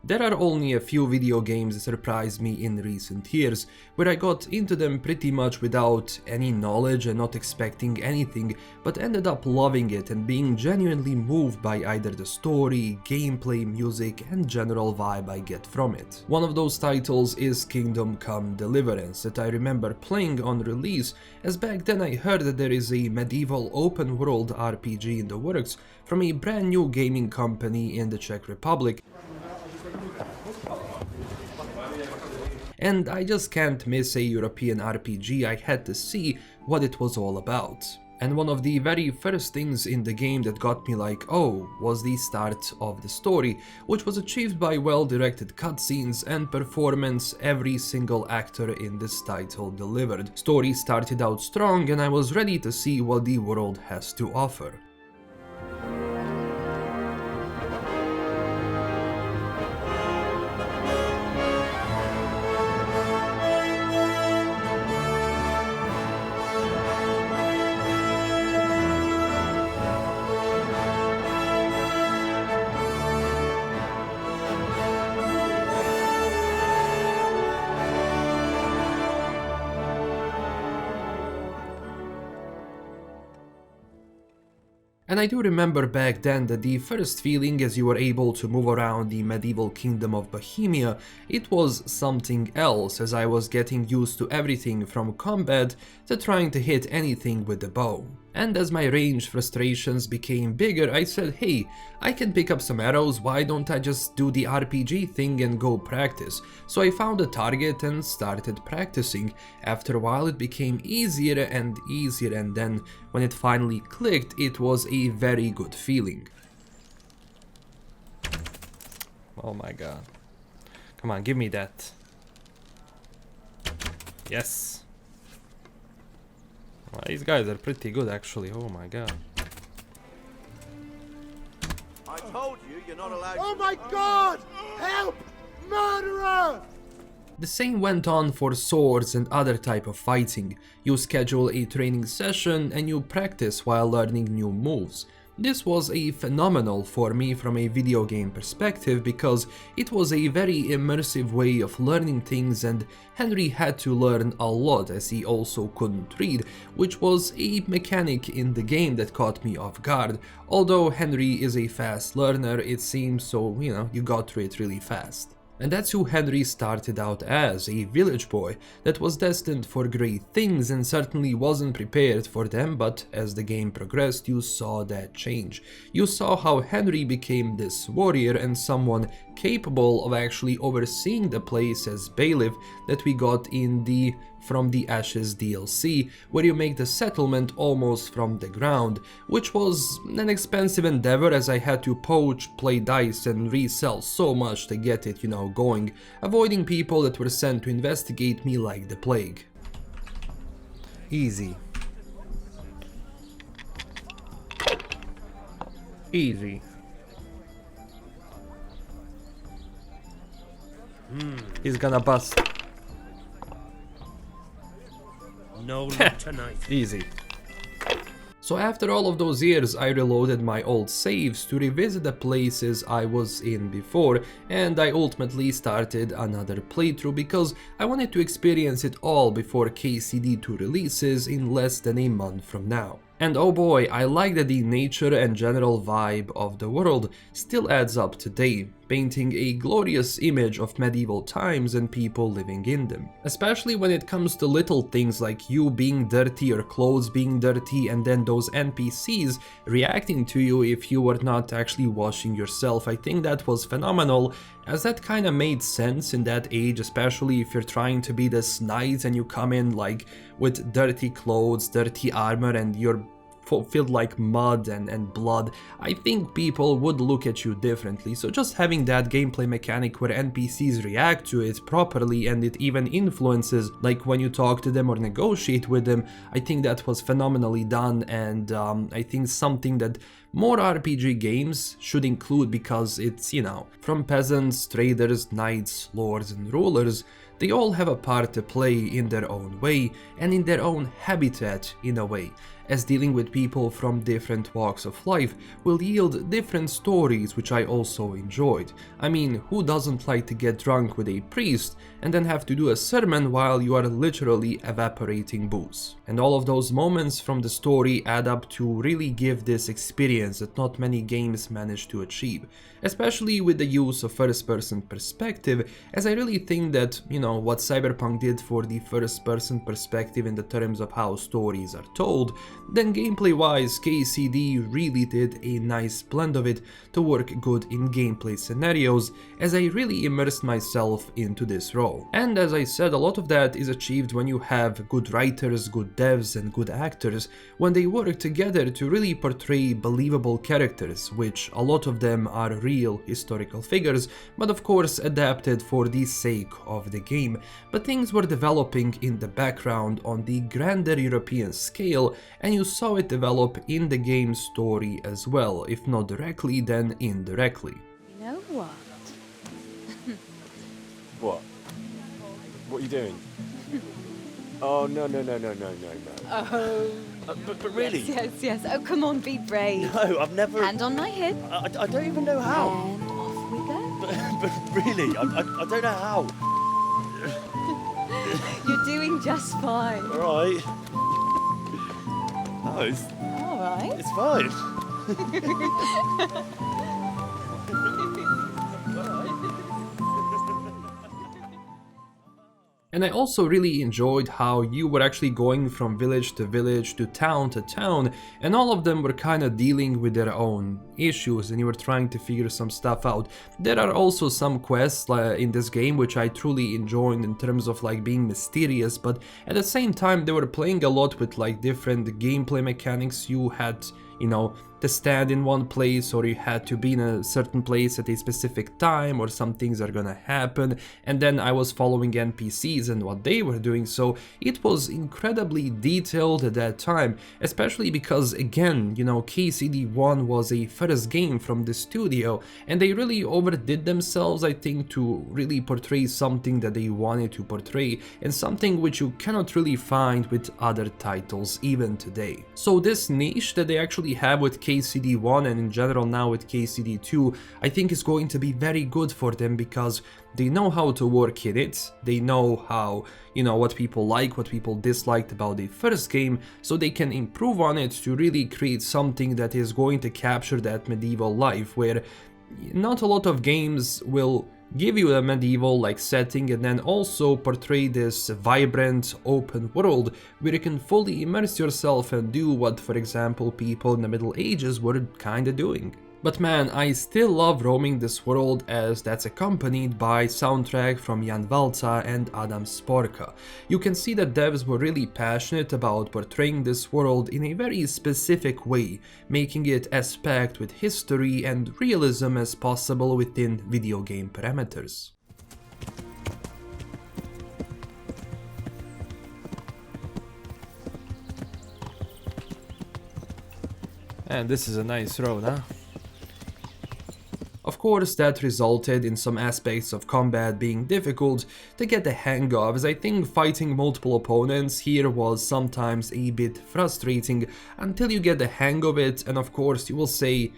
There are only a few video games that surprised me in recent years, where I got into them pretty much without any knowledge and not expecting anything, but ended up loving it and being genuinely moved by either the story, gameplay, music and general vibe I get from it. One of those titles is Kingdom Come Deliverance that I remember playing on release, as back then I heard that there is a medieval open world RPG in the works from a brand new gaming company in the Czech Republic. And I just can't miss a European RPG. I had to see what it was all about. And one of the very first things in the game that got me like, oh, was the start of the story, which was achieved by well-directed cutscenes and performance every single actor in this title delivered. Story started out strong and I was ready to see what the world has to offer. And I do remember back then that the first feeling as you were able to move around the medieval kingdom of Bohemia, it was something else, as I was getting used to everything from combat to trying to hit anything with the bow. And as my range frustrations became bigger, I said, hey, I can pick up some arrows, why don't I just do the RPG thing and go practice? So I found a target and started practicing. After a while it became easier and easier, and then when it finally clicked, it was a very good feeling. Oh my god. Come on, give me that. Yes. Well, these guys are pretty good actually, oh my god. I told you, you're not allowed. Oh my god! Help! Murderer! The same went on for swords and other type of fighting. You schedule a training session and you practice while learning new moves. This was a phenomenal for me from a video game perspective because it was a very immersive way of learning things, and Henry had to learn a lot as he also couldn't read, which was a mechanic in the game that caught me off guard. Although Henry is a fast learner, it seems, so you got through it really fast. And that's who Henry started out as, a village boy that was destined for great things and certainly wasn't prepared for them, but as the game progressed you saw that change. You saw how Henry became this warrior and someone capable of actually overseeing the place as bailiff that we got in the From the Ashes DLC, where you make the settlement almost from the ground, which was an expensive endeavor as I had to poach, play dice and resell so much to get it, going, avoiding people that were sent to investigate me like the plague. Easy. Easy. He's gonna bust. No luck tonight. Easy. So after all of those years I reloaded my old saves to revisit the places I was in before, and I ultimately started another playthrough because I wanted to experience it all before KCD2 releases in less than a month from now. And oh boy, I like that the nature and general vibe of the world still adds up today, painting a glorious image of medieval times and people living in them. Especially when it comes to little things like you being dirty or clothes being dirty, and then those NPCs reacting to you if you were not actually washing yourself. I think that was phenomenal, as that kinda made sense in that age, especially if you're trying to be this knight and you come in like with dirty clothes, dirty armor, and you're filled like mud and blood. I think people would look at you differently, so just having that gameplay mechanic where NPCs react to it properly and it even influences like when you talk to them or negotiate with them, I think that was phenomenally done, and I think something that more RPG games should include, because it's, from peasants, traders, knights, lords and rulers, they all have a part to play in their own way and in their own habitat in a way, as dealing with people from different walks of life will yield different stories, which I also enjoyed. I mean, who doesn't like to get drunk with a priest and then have to do a sermon while you are literally evaporating booze? And all of those moments from the story add up to really give this experience that not many games manage to achieve, especially with the use of first-person perspective, as I really think that, what Cyberpunk did for the first-person perspective in the terms of how stories are told, then gameplay-wise, KCD really did a nice blend of it to work good in gameplay scenarios, as I really immersed myself into this role. And as I said, a lot of that is achieved when you have good writers, good devs and good actors, when they work together to really portray believable characters, which a lot of them are real historical figures, but of course adapted for the sake of the game. But things were developing in the background on the grander European scale, and you saw it develop in the game's story as well, if not directly, then indirectly. You know what? What? What are you doing? Oh, no. Oh. But really? Yes. Oh, come on, be brave. No, I've never... Hand on my hip. I don't even know how. And off we go. But really, I don't know how. You're doing just fine. All right. No, All right. it's fine. And I also really enjoyed how you were actually going from village to village to town, and all of them were kind of dealing with their own issues and you were trying to figure some stuff out. There are also some quests in this game which I truly enjoyed in terms of being mysterious, but at the same time they were playing a lot with different gameplay mechanics. You had, to stand in one place, or you had to be in a certain place at a specific time, or some things are gonna happen, and then I was following NPCs and what they were doing, so it was incredibly detailed at that time, especially because, again, KCD1 was a first game from the studio, and they really overdid themselves, I think, to really portray something that they wanted to portray, and something which you cannot really find with other titles even today. So this niche that they actually have with KCD1 and in general now with KCD2, I think is going to be very good for them, because they know how to work in it, they know how, what people like, what people disliked about the first game, so they can improve on it to really create something that is going to capture that medieval life, where not a lot of games will give you a medieval setting and then also portray this vibrant open world where you can fully immerse yourself and do what, for example, people in the Middle Ages were kinda doing. But man, I still love roaming this world, as that's accompanied by soundtrack from Jan Walca and Adam Sporka. You can see that devs were really passionate about portraying this world in a very specific way, making it as packed with history and realism as possible within video game parameters. And this is a nice road, huh? Of course, that resulted in some aspects of combat being difficult to get the hang of, as I think fighting multiple opponents here was sometimes a bit frustrating until you get the hang of it, and of course you will say,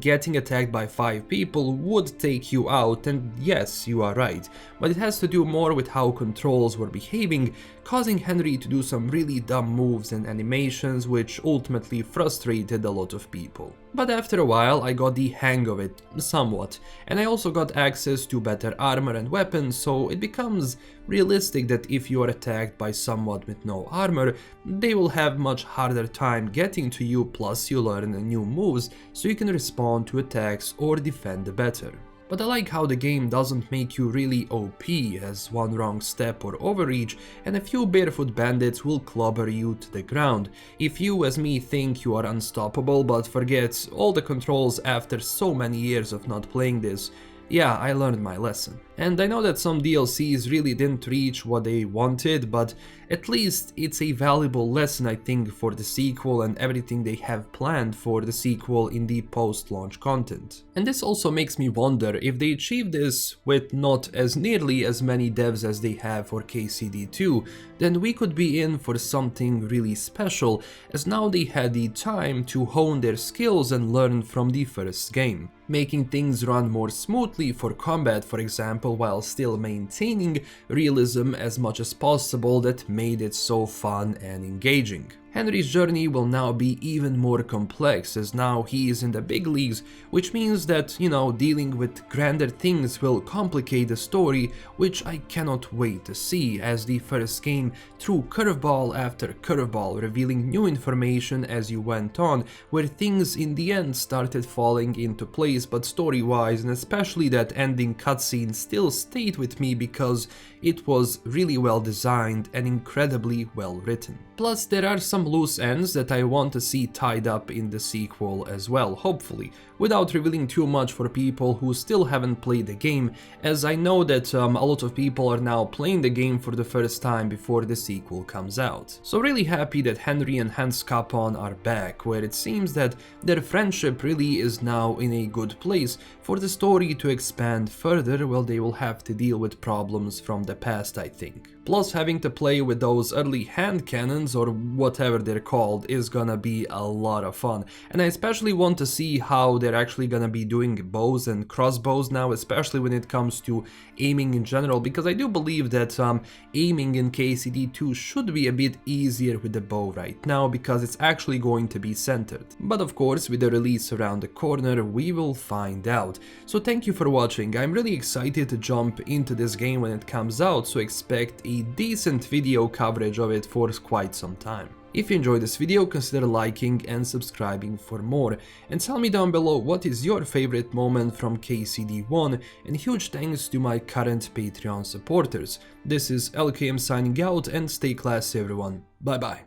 getting attacked by 5 people would take you out, and yes, you are right, but it has to do more with how controls were behaving, causing Henry to do some really dumb moves and animations which ultimately frustrated a lot of people. But after a while I got the hang of it, somewhat, and I also got access to better armor and weapons, so it becomes realistic that if you are attacked by someone with no armor, they will have much harder time getting to you, plus you learn new moves so you can respond to attacks or defend better. But I like how the game doesn't make you really OP, as one wrong step or overreach and a few barefoot bandits will clobber you to the ground. If you, as me, think you are unstoppable but forget all the controls after so many years of not playing this, yeah, I learned my lesson. And I know that some DLCs really didn't reach what they wanted, but at least it's a valuable lesson, I think, for the sequel and everything they have planned for the sequel in the post-launch content. And this also makes me wonder if they achieve this with not as nearly as many devs as they have for KCD2, then we could be in for something really special, as now they had the time to hone their skills and learn from the first game, making things run more smoothly for combat, for example, while still maintaining realism as much as possible that made it so fun and engaging. Henry's journey will now be even more complex, as now he is in the big leagues, which means that, dealing with grander things will complicate the story, which I cannot wait to see, as the first game threw curveball after curveball, revealing new information as you went on, where things in the end started falling into place, but story-wise, and especially that ending cutscene, still stayed with me because it was really well designed and incredibly well written. Plus, there are some loose ends that I want to see tied up in the sequel as well, hopefully, without revealing too much for people who still haven't played the game, as I know that a lot of people are now playing the game for the first time before the sequel comes out. So really happy that Henry and Hans Capon are back, where it seems that their friendship really is now in a good place for the story to expand further. Well, they will have to deal with problems from the past, I think. Plus, having to play with those early hand cannons, or whatever they're called, is gonna be a lot of fun. And I especially want to see how they're actually gonna be doing bows and crossbows now, especially when it comes to aiming in general, because I do believe that aiming in KCD2 should be a bit easier with the bow right now, because it's actually going to be centered. But of course, with the release around the corner, we will find out. So thank you for watching. I'm really excited to jump into this game when it comes out, so expect a decent video coverage of it for quite some time. If you enjoyed this video, consider liking and subscribing for more, and tell me down below what is your favorite moment from KCD1, and huge thanks to my current Patreon supporters. This is LKM signing out, and stay classy everyone. Bye bye.